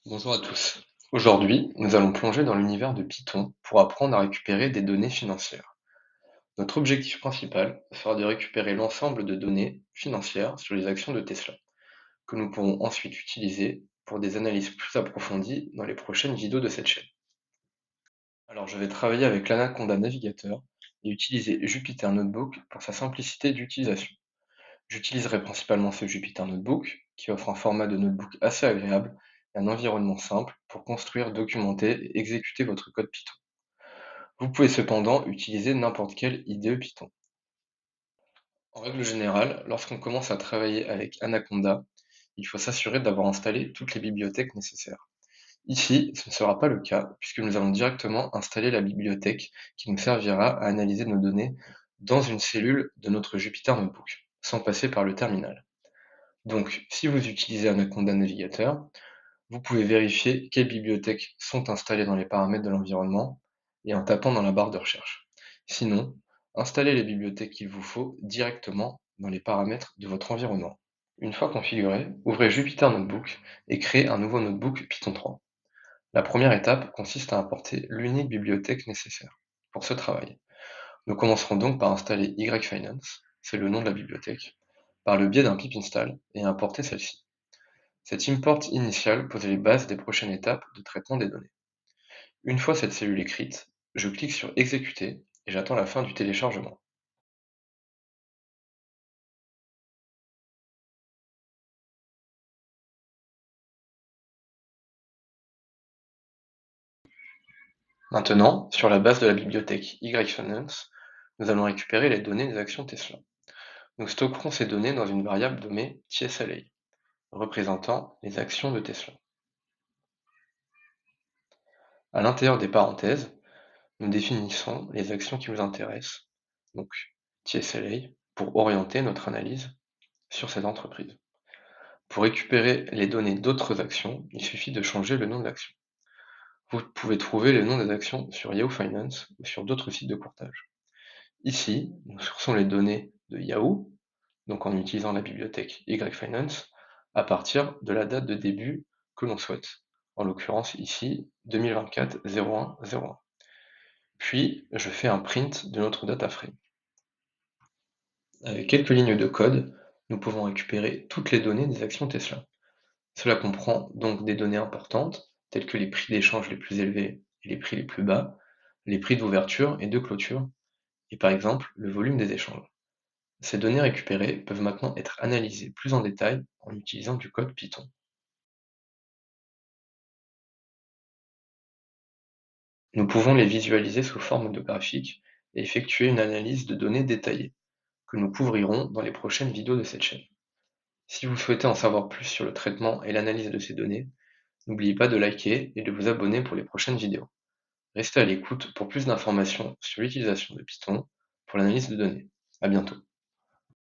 Bonjour à tous. Aujourd'hui, nous allons plonger dans l'univers de Python pour apprendre à récupérer des données financières. Notre objectif principal sera de récupérer l'ensemble de données financières sur les actions de Tesla, que nous pourrons ensuite utiliser pour des analyses plus approfondies dans les prochaines vidéos de cette chaîne. Alors, je vais travailler avec l'Anaconda Navigator et utiliser Jupyter Notebook pour sa simplicité d'utilisation. J'utiliserai principalement ce Jupyter Notebook, qui offre un format de notebook assez agréable et un environnement simple pour construire, documenter et exécuter votre code Python. Vous pouvez cependant utiliser n'importe quelle IDE Python. En règle générale, lorsqu'on commence à travailler avec Anaconda, il faut s'assurer d'avoir installé toutes les bibliothèques nécessaires. Ici, ce ne sera pas le cas, puisque nous allons directement installer la bibliothèque qui nous servira à analyser nos données dans une cellule de notre Jupyter Notebook, sans passer par le terminal. Donc, si vous utilisez Anaconda Navigator, vous pouvez vérifier quelles bibliothèques sont installées dans les paramètres de l'environnement et en tapant dans la barre de recherche. Sinon, installez les bibliothèques qu'il vous faut directement dans les paramètres de votre environnement. Une fois configuré, ouvrez Jupyter Notebook et créez un nouveau notebook Python 3. La première étape consiste à importer l'unique bibliothèque nécessaire pour ce travail. Nous commencerons donc par installer YFinance, c'est le nom de la bibliothèque, par le biais d'un pip install et importer celle-ci. Cette import initiale pose les bases des prochaines étapes de traitement des données. Une fois cette cellule écrite, je clique sur Exécuter et j'attends la fin du téléchargement. Maintenant, sur la base de la bibliothèque YFinance, nous allons récupérer les données des actions Tesla. Nous stockerons ces données dans une variable nommée TSLA, représentant les actions de Tesla. À l'intérieur des parenthèses, nous définissons les actions qui nous intéressent, donc TSLA, pour orienter notre analyse sur cette entreprise. Pour récupérer les données d'autres actions, il suffit de changer le nom de l'action. Vous pouvez trouver le nom des actions sur Yahoo Finance ou sur d'autres sites de courtage. Ici, nous sourçons les données de Yahoo, donc en utilisant la bibliothèque YFinance, à partir de la date de début que l'on souhaite, en l'occurrence ici 2024-01-01. Puis, je fais un print de notre data frame. Avec quelques lignes de code, nous pouvons récupérer toutes les données des actions Tesla. Cela comprend donc des données importantes, telles que les prix d'échange les plus élevés et les prix les plus bas, les prix d'ouverture et de clôture, et par exemple le volume des échanges. Ces données récupérées peuvent maintenant être analysées plus en détail en utilisant du code Python. Nous pouvons les visualiser sous forme de graphiques et effectuer une analyse de données détaillée, que nous couvrirons dans les prochaines vidéos de cette chaîne. Si vous souhaitez en savoir plus sur le traitement et l'analyse de ces données, n'oubliez pas de liker et de vous abonner pour les prochaines vidéos. Restez à l'écoute pour plus d'informations sur l'utilisation de Python pour l'analyse de données. À bientôt.